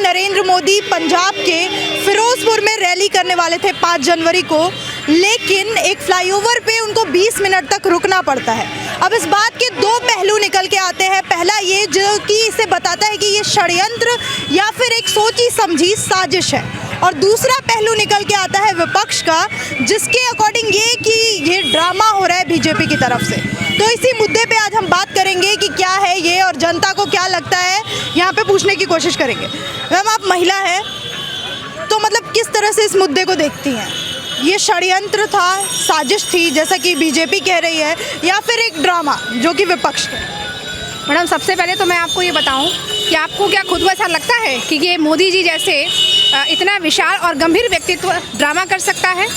नरेंद्र मोदी पंजाब के फिरोजपुर में रैली करने वाले थे 5 जनवरी को, लेकिन एक फ्लाईओवर पे उनको 20 मिनट तक रुकना पड़ता है। अब इस बात के दो पहलू निकल के आते हैं। पहला ये जो कि इसे बताता है कि ये षड्यंत्र या फिर एक सोची समझी साजिश है, और दूसरा पहलू निकल के आता है विपक्ष का, जिसके अकॉर्डिंग ये कि ये ड्रामा हो रहा है बीजेपी की तरफ से। तो इसी मुद्दे पे आज हम बात करेंगे कि क्या है ये और जनता को क्या लगता है, यहाँ पे पूछने की कोशिश करेंगे। मैम, आप महिला हैं, तो मतलब किस तरह से इस मुद्दे को देखती हैं? ये षड्यंत्र था, साजिश थी जैसा कि बीजेपी कह रही है, या फिर एक ड्रामा जो कि विपक्ष का? मैडम, सबसे पहले तो मैं आपको ये बताऊं कि आपको क्या खुद को ऐसा लगता है कि ये मोदी जी जैसे इतना विशाल और गंभीर व्यक्तित्व ड्रामा कर सकता है?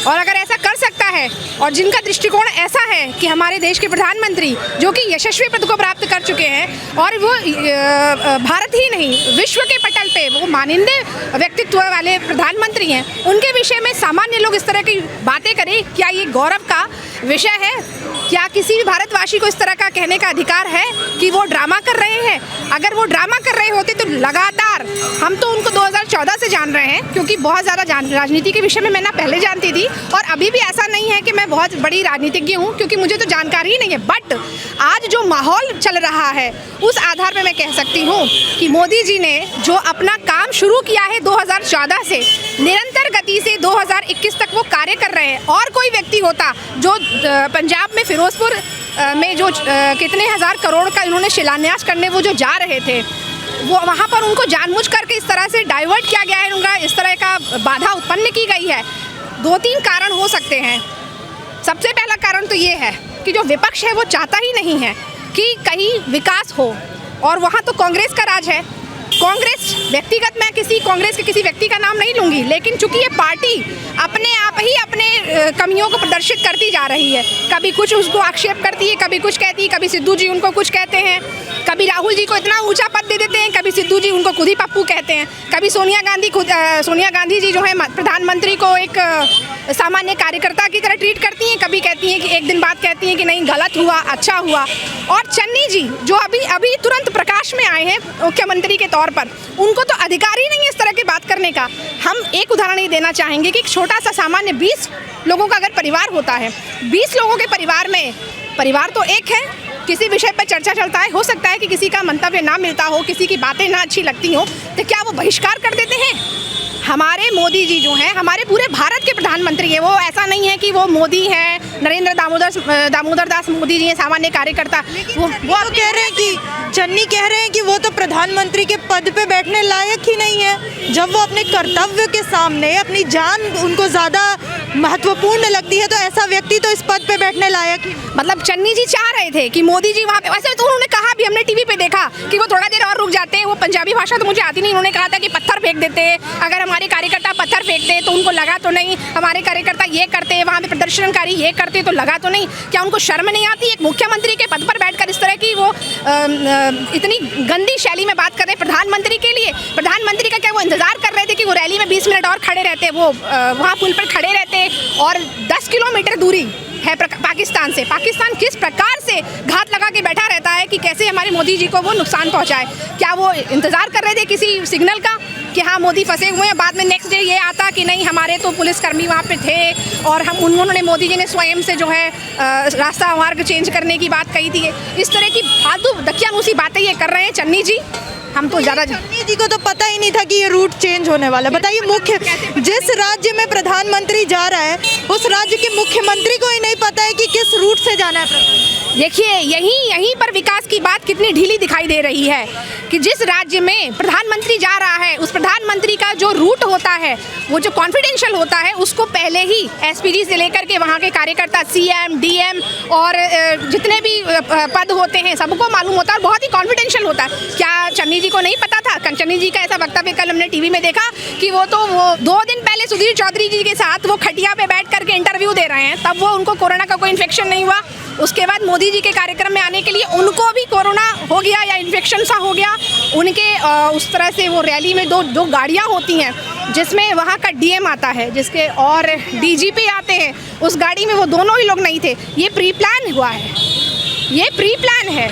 और अगर ऐसा कर सकता है और जिनका दृष्टिकोण ऐसा है कि हमारे देश के प्रधानमंत्री जो कि यशस्वी पद को प्राप्त कर चुके हैं और वो भारत ही नहीं विश्व के पटल पे वो माननीय व्यक्तित्व वाले प्रधानमंत्री हैं, उनके विषय में सामान्य लोग इस तरह की बातें करें, क्या ये गौरव का विषय है? क्या किसी भी भारतवासी को इस तरह का कहने का अधिकार है कि वो ड्रामा कर रहे हैं? अगर वो ड्रामा कर रहे होते तो लगातार, हम तो उनको 2014 से जान रहे हैं, क्योंकि बहुत ज़्यादा राजनीति के विषय में मैं ना पहले जानती थी और अभी भी ऐसा नहीं है कि मैं बहुत बड़ी राजनीतिज्ञ हूँ, क्योंकि मुझे तो जानकारी ही नहीं है। बट आज जो माहौल चल रहा है उस आधार पर मैं कह सकती हूँ कि मोदी जी ने जो अपना काम शुरू किया है 2014 से निरंतर गति से 2021 तक वो कार्य कर रहे हैं। और कोई व्यक्ति होता जो पंजाब में फिरोजपुर में जो कितने हज़ार करोड़ का इन्होंने शिलान्यास करने वो जो जा रहे थे, वो वहाँ पर उनको जानबूझ करके इस तरह से डाइवर्ट किया गया है, उनका इस तरह का बाधा उत्पन्न की गई है। 2-3 कारण हो सकते हैं। सबसे पहला कारण तो ये है कि जो विपक्ष है वो चाहता ही नहीं है कि कहीं विकास हो, और वहाँ तो कांग्रेस का राज है। कांग्रेस व्यक्तिगत, मैं कांग्रेस के किसी व्यक्ति का नाम नहीं लूँगी, लेकिन चूंकि ये पार्टी अपने आप ही अपने कमियों को प्रदर्शित करती जा रही है, कभी कुछ उसको आक्षेप करती है, कभी कुछ कहती है, कभी सिद्धू जी उनको कुछ कहते हैं, कभी राहुल जी को इतना ऊंचा पद दे देते हैं, कभी सिद्धू जी उनको खुद ही पप्पू कहते हैं, कभी सोनिया गांधी जी जो है प्रधानमंत्री को एक सामान्य कार्यकर्ता की तरह ट्रीट करती हैं, कभी कहती हैं कि एक दिन बाद कहती हैं कि नहीं गलत हुआ, अच्छा हुआ। और चन्नी जी जो अभी तुरंत प्रकाश में आए हैं मुख्यमंत्री के तौर पर, उनको तो अधिकार ही नहीं है इस तरह की बात करने का। हम एक उदाहरण ही देना चाहेंगे कि एक छोटा सा सामान्य 20 लोगों का अगर परिवार होता है, 20 लोगों के परिवार में, परिवार तो एक है, किसी विषय पर चर्चा चलता है, हो सकता है कि किसी का मंतव्य ना मिलता हो, किसी की बातें ना अच्छी लगती हो, तो क्या वो बहिष्कार कर देते हैं? हमारे मोदी जी जो हैं हमारे पूरे भारत के प्रधानमंत्री हैं। वो ऐसा नहीं है कि वो मोदी हैं, नरेंद्र दामोदर दास मोदी जी हैं सामान्य कार्यकर्ता। वो कह रहे हैं कि चन्नी कह रहे हैं कि वो तो प्रधानमंत्री के पद पे बैठने लायक ही नहीं है। जब वो अपने कर्तव्य के सामने अपनी जान उनको ज़्यादा महत्वपूर्ण लगती है, तो ऐसा व्यक्ति तो इस पद पे बैठने लायक ही। मतलब चन्नी जी चाह रहे थे कि मोदी जी वहाँ पे, वैसे तो उन्होंने कहा भी, हमने टीवी पे देखा कि वो थोड़ा देर और रुक जाते हैं। वो पंजाबी भाषा तो मुझे आती नहीं, उन्होंने कहा था कि पत्थर फेंक देते, अगर हमारे कार्यकर्ता पत्थर फेंकते तो उनको लगा तो नहीं, हमारे कार्यकर्ता ये करते, वहाँ पे प्रदर्शनकारी ये करते तो लगा तो नहीं। क्या उनको शर्म नहीं आती? एक मुख्यमंत्री के पद पर बैठकर इस तरह की वो इतनी गंदी शैली में बात कर रहे हैं प्रधानमंत्री के लिए। प्रधानमंत्री का क्या वो इंतजार कर रहे थे कि वो रैली में 20 मिनट और खड़े रहते, वो वहाँ पुल पर खड़े रहते, और 10 किलोमीटर दूरी है पाकिस्तान से। पाकिस्तान किस प्रकार से घात लगा के बैठा रहता है कि कैसे हमारे मोदी जी को वो नुकसान पहुंचाए। क्या वो इंतज़ार कर रहे थे किसी सिग्नल का कि हाँ मोदी फंसे हुए हैं? बाद में नेक्स्ट डे ये आता कि नहीं हमारे तो पुलिसकर्मी वहाँ पे थे और उन्होंने मोदी जी ने स्वयं से जो है रास्ता मार्ग चेंज करने की बात कही थी। इस तरह की फालतू दकियानूसी बातें ये कर रहे हैं चन्नी जी। हम तो ज़्यादा, चन्नी जी को तो पता ही नहीं था कि ये रूट चेंज होने वाला है। बताइए, जिस राज्य में प्रधानमंत्री जा रहा है उस राज्य के मुख्यमंत्री को ही नहीं पता है कि किस रूट से जाना है। देखिए, यहीं पर विकास की बात कितनी ढीली दिखाई दे रही है कि जिस राज्य में प्रधानमंत्री जा रहा है उस प्रधानमंत्री का जो रूट होता है वो जो कॉन्फिडेंशियल होता है, उसको पहले ही एसपीजी से लेकर के वहाँ के कार्यकर्ता, सीएम, डीएम और जितने भी पद होते हैं सबको मालूम होता है और बहुत ही कॉन्फिडेंशियल होता है। क्या चन्नी जी को नहीं पता था? चन्नी जी का ऐसा वक्तव्य कल हमने टीवी में देखा कि वो 2 दिन पहले सुधीर चौधरी जी के साथ वो खटिया पे बैठ करके इंटरव्यू दे रहे हैं, तब वो उनको कोरोना का कोई इन्फेक्शन नहीं हुआ। उसके बाद मोदी जी के कार्यक्रम में आने के लिए उनको भी कोरोना हो गया या इन्फेक्शन सा हो गया। उनके उस तरह से वो रैली में दो गाड़ियाँ होती हैं जिसमें वहाँ का डीएम आता है, जिसके और डीजीपी आते हैं, उस गाड़ी में वो दोनों ही लोग नहीं थे। ये प्री प्लान हुआ है, ये प्री प्लान है।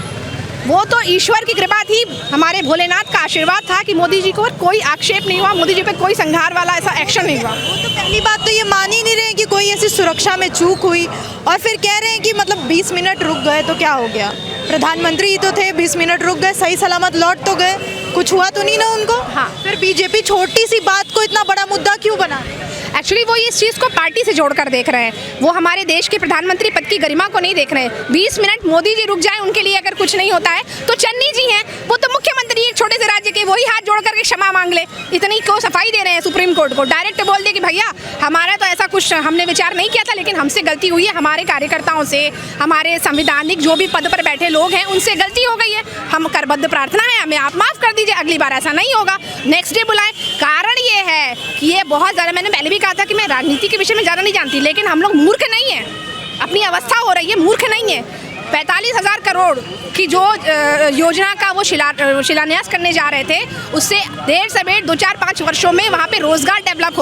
वो तो ईश्वर की कृपा थी, हमारे भोलेनाथ का आशीर्वाद था कि मोदी जी को कोई आक्षेप नहीं हुआ, मोदी जी पे कोई संघार वाला ऐसा एक्शन नहीं हुआ। वो तो पहली बात तो ये मान ही नहीं रहे कि कोई ऐसी सुरक्षा में चूक हुई, और फिर कह रहे हैं कि मतलब 20 मिनट रुक गए तो क्या हो गया, प्रधानमंत्री ही तो थे, 20 मिनट रुक गए, सही सलामत लौट तो गए, कुछ हुआ तो नहीं ना उनको। हाँ। फिर बीजेपी छोटी सी बात को इतना बड़ा मुद्दा क्यों बना रही है? एक्चुअली वो इस चीज़ को पार्टी से जोड़कर देख रहे हैं, वो हमारे देश के प्रधानमंत्री पद की गरिमा को नहीं देख रहे हैं। 20 मिनट मोदी जी रुक जाए उनके लिए अगर कुछ नहीं होता है तो चन्नी जी हैं, वो तो मुख्यमंत्री एक छोटे से राज्य के, वही हाथ जोड़ करके क्षमा मांग ले, इतनी को सफाई दे रहे हैं सुप्रीम कोर्ट को, डायरेक्ट बोल दे कि भैया हमारा तो ऐसा कुछ हमने विचार नहीं किया था, लेकिन हमसे गलती हुई है, हमारे कार्यकर्ताओं से, हमारे संविधानिक जो भी पद पर बैठे लोग हैं उनसे गलती हो गई है, हम करबद्ध प्रार्थना है, हमें आप माफ़ कर दीजिए, अगली बार ऐसा नहीं होगा, नेक्स्ट डे बुलाएं। कारण ये है कि ये बहुत ज़्यादा, मैंने पहले भी कहा था कि मैं राजनीति के विषय में ज़्यादा नहीं जानती, लेकिन हम लोग मूर्ख नहीं हैं, अपनी अवस्था हो रही है, मूर्ख नहीं है। 45,000 करोड़ की जो योजना का वो शिलान्यास करने जा रहे थे, उससे देर सवेर 2-4-5 वर्षों में वहाँ पे रोज़गार डेवलप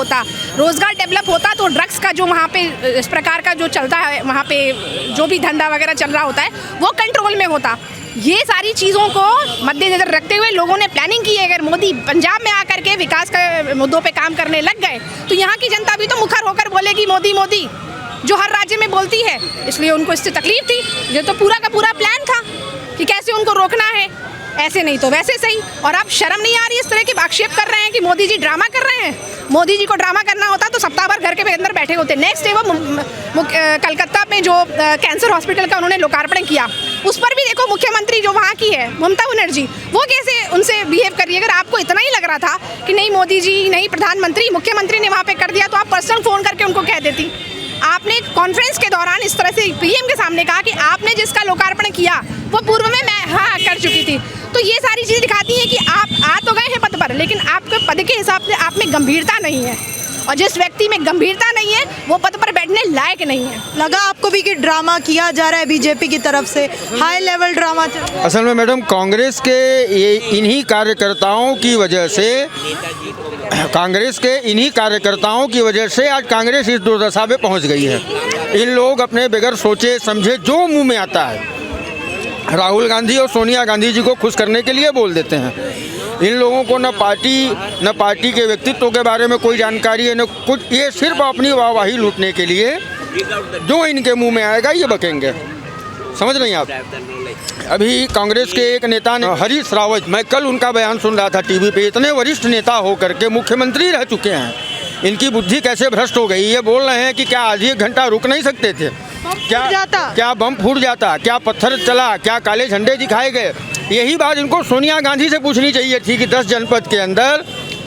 होता तो ड्रग्स का जो वहाँ पे इस प्रकार का जो चलता है, वहाँ पे जो भी धंधा वगैरह चल रहा होता है वो कंट्रोल में होता। ये सारी चीज़ों को मद्देनजर रखते हुए लोगों ने प्लानिंग की है। अगर मोदी पंजाब में आकर के विकास के मुद्दों पे काम करने लग गए तो यहाँ की जनता भी तो मुखर होकर बोलेगी मोदी मोदी, जो हर राज्य में बोलती है, इसलिए उनको इससे तकलीफ थी। ये तो पूरा का पूरा प्लान था कि कैसे उनको रोकना है, ऐसे नहीं तो वैसे सही। और आप शर्म नहीं आ रही इस तरह के आक्षेप कर रहे हैं कि मोदी जी ड्रामा कर रहे हैं? मोदी जी को ड्रामा करना होता तो सप्ताह भर घर के अंदर बैठे होते। नेक्स्ट डे वो कलकत्ता में जो कैंसर हॉस्पिटल का उन्होंने लोकार्पण किया, उस पर भी देखो मुख्यमंत्री जो वहाँ की है ममता बनर्जी, वो कैसे उनसे बिहेव कर रही है। अगर आपको इतना ही लग रहा था कि नहीं मोदी जी नहीं, प्रधानमंत्री मुख्यमंत्री ने वहाँ पे कर दिया, तो आप पर्सनल फ़ोन करके उनको कह देती। आपने कॉन्फ्रेंस के दौरान इस तरह से पीएम के सामने कहा कि आपने जिसका लोकार्पण किया वो पूर्व में मैं हाँ कर चुकी थी। तो ये सारी चीज़ दिखाती है कि आप आ तो गए हैं पद पर, लेकिन आपके पद के हिसाब से आप में गंभीरता नहीं है, और जिस व्यक्ति में गंभीरता नहीं है वो पद पर बैठने लायक नहीं है। लगा आपको भी कि ड्रामा किया जा रहा है बीजेपी की तरफ से, हाई लेवल ड्रामा चल रहा है? असल में मैडम कांग्रेस के इन्हीं कार्यकर्ताओं की वजह से आज कांग्रेस इस दुर्दशा में पहुंच गई है। इन लोग अपने बगैर सोचे समझे जो मुंह में आता है राहुल गांधी और सोनिया गांधी जी को खुश करने के लिए बोल देते हैं। इन लोगों को न पार्टी के व्यक्तित्व के बारे में कोई जानकारी है, न कुछ। ये सिर्फ अपनी वाहवाही लूटने के लिए जो इनके मुंह में आएगा ये बकेंगे। समझ नहीं आप? अभी कांग्रेस के एक नेता ने, हरीश रावत, मैं कल उनका बयान सुन रहा था टीवी पे, इतने वरिष्ठ नेता होकर के मुख्यमंत्री रह चुके हैं, इनकी बुद्धि कैसे भ्रष्ट हो गई। ये बोल रहे हैं कि क्या आधी एक घंटा रुक नहीं सकते थे? क्या बम फूट जाता? क्या पत्थर चला? क्या काले झंडे दिखाए गए? यही बात इनको सोनिया गांधी से पूछनी चाहिए थी कि 10 जनपद के अंदर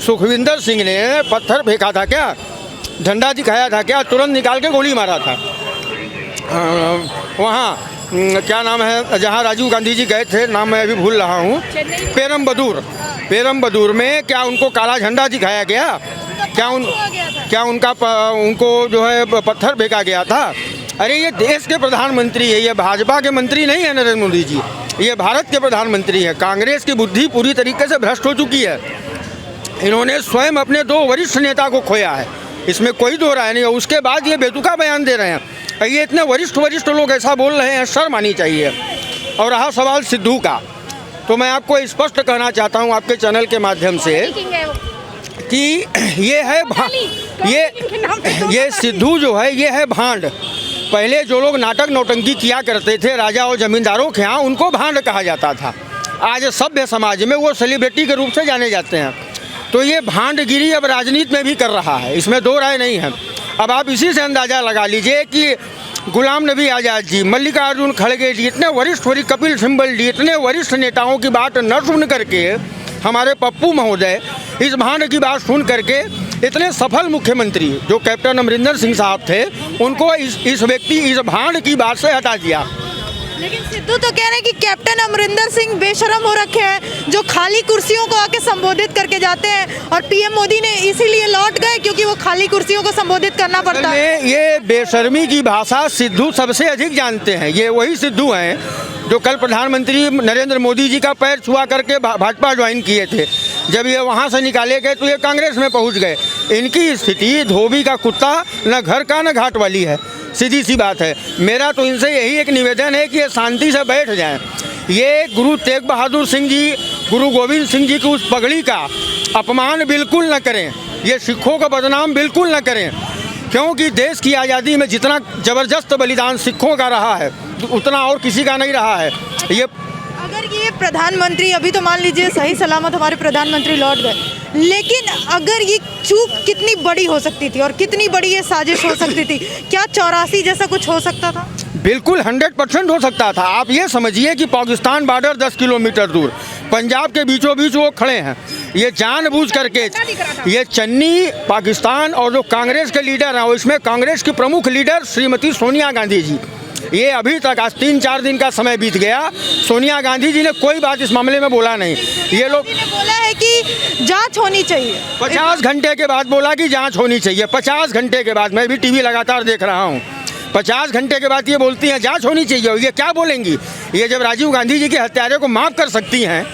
सुखविंदर सिंह ने पत्थर फेंका था क्या? झंडा दिखाया था क्या? तुरंत निकाल के गोली मारा था। वहाँ क्या नाम है जहाँ राजीव गांधी जी गए थे, नाम मैं अभी भूल रहा हूँ, पेरमबदूर में क्या उनको काला झंडा दिखाया गया? क्या उनको जो है पत्थर फेंका गया था? अरे ये देश के प्रधानमंत्री है, ये भाजपा के मंत्री नहीं है नरेंद्र मोदी जी, ये भारत के प्रधानमंत्री है। कांग्रेस की बुद्धि पूरी तरीके से भ्रष्ट हो चुकी है। इन्होंने स्वयं अपने 2 वरिष्ठ नेता को खोया है, इसमें कोई दो राय नहीं है। उसके बाद ये बेतुका बयान दे रहे हैं। ये इतने वरिष्ठ लोग ऐसा बोल रहे हैं, शर्म आनी चाहिए। और रहा सवाल सिद्धू का, तो मैं आपको स्पष्ट कहना चाहता हूँ आपके चैनल के माध्यम से कि ये सिद्धू जो है ये है भांड। पहले जो लोग नाटक नौटंकी किया करते थे राजा और जमींदारों के यहाँ, उनको भांड कहा जाता था। आज सभ्य समाज में वो सेलिब्रिटी के रूप से जाने जाते हैं। तो ये भांडगिरी अब राजनीति में भी कर रहा है, इसमें दो राय नहीं है। अब आप इसी से अंदाज़ा लगा लीजिए कि गुलाम नबी आज़ाद जी, मल्लिकार्जुन खड़गे जी, इतने वरिष्ठ कपिल सिब्बल जी, इतने वरिष्ठ नेताओं की बात न सुन करके, हमारे पप्पू महोदय इस भांड की बात सुन करके, इतने सफल मुख्यमंत्री जो कैप्टन अमरिंदर सिंह साहब थे, उनको इस भांड की बात से हटा दिया। लेकिन सिद्धू तो कह रहे हैं कि कैप्टन अमरिंदर सिंह बेशरम हो रखे हैं, जो खाली कुर्सियों को आके संबोधित करके जाते हैं, और पीएम मोदी ने इसीलिए लौट गए क्योंकि वो खाली कुर्सियों को संबोधित करना पड़ता है। ये बेशर्मी की भाषा सिद्धू सबसे अधिक जानते हैं। ये वही सिद्धू हैं जो कल प्रधानमंत्री नरेंद्र मोदी जी का पैर छुआ करके भाजपा ज्वाइन किए थे। जब ये वहाँ से निकाले गए तो ये कांग्रेस में पहुँच गए। इनकी स्थिति धोबी का कुत्ता, न घर का न घाट वाली है, सीधी सी बात है। मेरा तो इनसे यही एक निवेदन है कि ये शांति से बैठ जाएं। ये गुरु तेग बहादुर सिंह जी, गुरु गोविंद सिंह जी की उस पगड़ी का अपमान बिल्कुल न करें, ये सिखों का बदनाम बिल्कुल न करें, क्योंकि देश की आज़ादी में जितना ज़बरदस्त बलिदान सिखों का रहा है उतना और किसी का नहीं रहा है। ये अगर ये प्रधानमंत्री, अभी तो मान लीजिए सही सलामत हमारे प्रधानमंत्री लौट गए, लेकिन अगर ये चूक कितनी बड़ी हो सकती थी और कितनी बड़ी ये साजिश हो सकती थी, क्या 84 जैसा कुछ हो सकता था? बिल्कुल 100% हो सकता था। आप ये समझिए कि पाकिस्तान बॉर्डर 10 किलोमीटर दूर, पंजाब के बीचों बीच वो खड़े हैं, ये जानबूझ करके, ये चन्नी पाकिस्तान और जो कांग्रेस के लीडर हैं, इसमें कांग्रेस की प्रमुख लीडर श्रीमती सोनिया गांधी जी, ये अभी तक आज 3-4 दिन का समय बीत गया, सोनिया गांधी जी ने कोई बात इस मामले में बोला नहीं। ये लोग बोला है कि जांच होनी चाहिए, 50 घंटे के बाद बोला कि जांच होनी चाहिए। 50 घंटे के बाद, मैं भी टीवी लगातार देख रहा हूँ, 50 घंटे के बाद ये बोलती हैं जांच होनी चाहिए। ये क्या बोलेंगी? ये जब राजीव गांधी जी के हत्यारे को माफ़ कर सकती हैं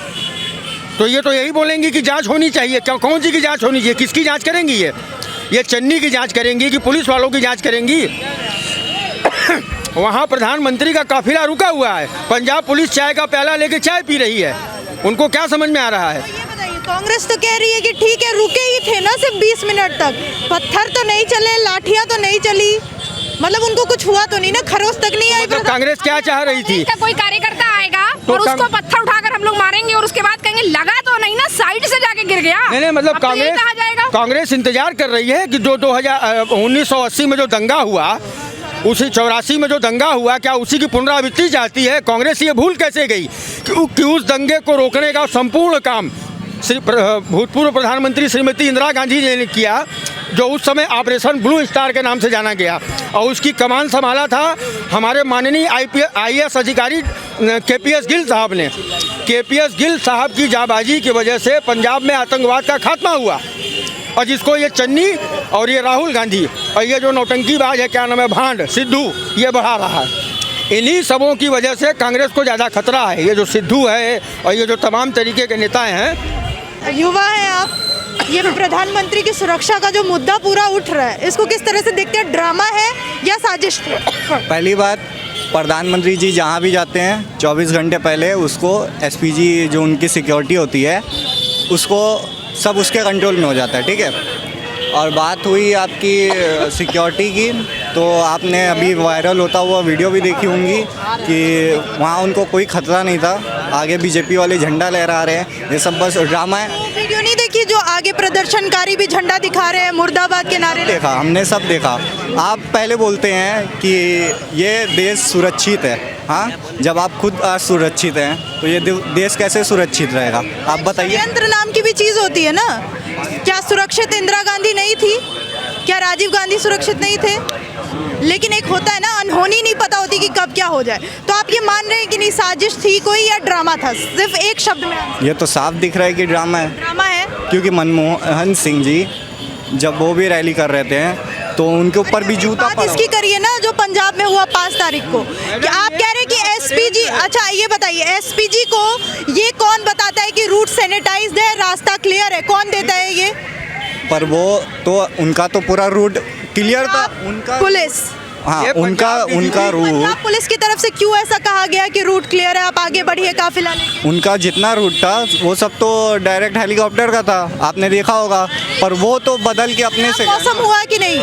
तो ये तो यही बोलेंगी कि जांच होनी चाहिए। क्या, कौन सी की जांच होनी चाहिए? किसकी जांच करेंगी? ये चन्नी की जांच करेंगी कि पुलिस वालों की जांच करेंगी? वहाँ प्रधानमंत्री का काफिला रुका हुआ है, पंजाब पुलिस चाय का प्याला लेके चाय पी रही है, उनको क्या समझ में आ रहा है? ये बताइए, कांग्रेस तो कह रही है कि ठीक है, रुके ही थे ना सिर्फ 20 मिनट तक, पत्थर तो नहीं चले, लाठियां तो नहीं चली, मतलब उनको कुछ हुआ तो नहीं ना, खरोच तक नहीं आई। तो कांग्रेस क्या चाह रही थी? कोई कार्यकर्ता आएगा तो और उसको पत्थर उठाकर हम लोग मारेंगे और उसके बाद कहेंगे लगा तो नहीं ना, साइड से जाके गिर गया। नहीं, मतलब अब तो यही कहा जाएगा। कांग्रेस इंतजार कर रही है कि जो 1980 में जो दंगा हुआ, उसी 84 में जो दंगा हुआ, क्या उसी की पुनरावृत्ति चाहती है कांग्रेस? ये भूल कैसे गई कि उस दंगे को रोकने का संपूर्ण काम भूतपूर्व प्रधानमंत्री श्रीमती इंदिरा गांधी जी ने किया, जो उस समय ऑपरेशन ब्लू स्टार के नाम से जाना गया, और उसकी कमान संभाला था हमारे माननीय IAS अधिकारी KPS गिल साहब ने। KPS गिल साहब की जाबाजी की वजह से पंजाब में आतंकवाद का खात्मा हुआ, और जिसको ये चन्नी और ये राहुल गांधी और ये जो नौटंकीबाज है, क्या नाम है, भांड सिद्धू, ये बढ़ा रहा है। इन्हीं सबों की वजह से कांग्रेस को ज़्यादा खतरा है। ये जो सिद्धू है और ये जो तमाम तरीके के नेता हैं, युवा हैं आप, ये प्रधानमंत्री की सुरक्षा का जो मुद्दा पूरा उठ रहा है, इसको किस तरह से देखते हैं? ड्रामा है या साजिश थी? पहली बात, प्रधानमंत्री जी जहाँ भी जाते हैं 24 घंटे पहले उसको SPG जो उनकी सिक्योरिटी होती है, उसको सब उसके कंट्रोल में हो जाता है, ठीक है। और बात हुई आपकी सिक्योरिटी की, तो आपने अभी वायरल होता हुआ वीडियो भी देखी होंगी कि वहाँ उनको कोई खतरा नहीं था, आगे BJP वाले झंडा लहरा रहे हैं, ये सब बस ड्रामा है। वीडियो नहीं देखी जो आगे प्रदर्शनकारी भी झंडा दिखा रहे हैं, मुर्दाबाद के नारे? देखा, हमने सब देखा। आप पहले बोलते हैं कि ये देश सुरक्षित है, हाँ, जब आप खुद असुरक्षित हैं तो ये देश कैसे सुरक्षित रहेगा? आप बताइए। यंत्र नाम की भी चीज़ होती है ना, क्या सुरक्षित इंदिरा गांधी नहीं थी? क्या राजीव गांधी सुरक्षित नहीं थे? लेकिन एक होता है ना, अनहोनी नहीं पता होती कि कब क्या हो जाए। तो आप ये मान रहे हैं कि नहीं, साजिश थी कोई या ड्रामा था? सिर्फ एक शब्द में ये तो साफ दिख रहा है कि ड्रामा है। ड्रामा है, क्योंकि मनमोहन सिंह जी जब वो भी रैली कर रहे थे तो उनके ऊपर भी जूता बात इसकी करिए ना, जो पंजाब में हुआ 5 तारीख को, कि आप कह रहे हैं कि SPG, अच्छा ये बताइए, SPG को ये कौन बताता है कि रूट सैनिटाइज्ड है, रास्ता क्लियर है? कौन देता है ये? पर वो तो उनका तो पूरा रूट क्लियर था, उनका पुलिस, हाँ, उनका रूट, पंजाब पुलिस की तरफ से क्यों ऐसा कहा गया कि रूट क्लियर है, आप आगे बढ़िए काफिला लेके? उनका जितना रूट था वो सब तो डायरेक्ट हेलीकॉप्टर का था, आपने देखा होगा, पर वो तो बदल के अपने से। मौसम हुआ कि नहीं?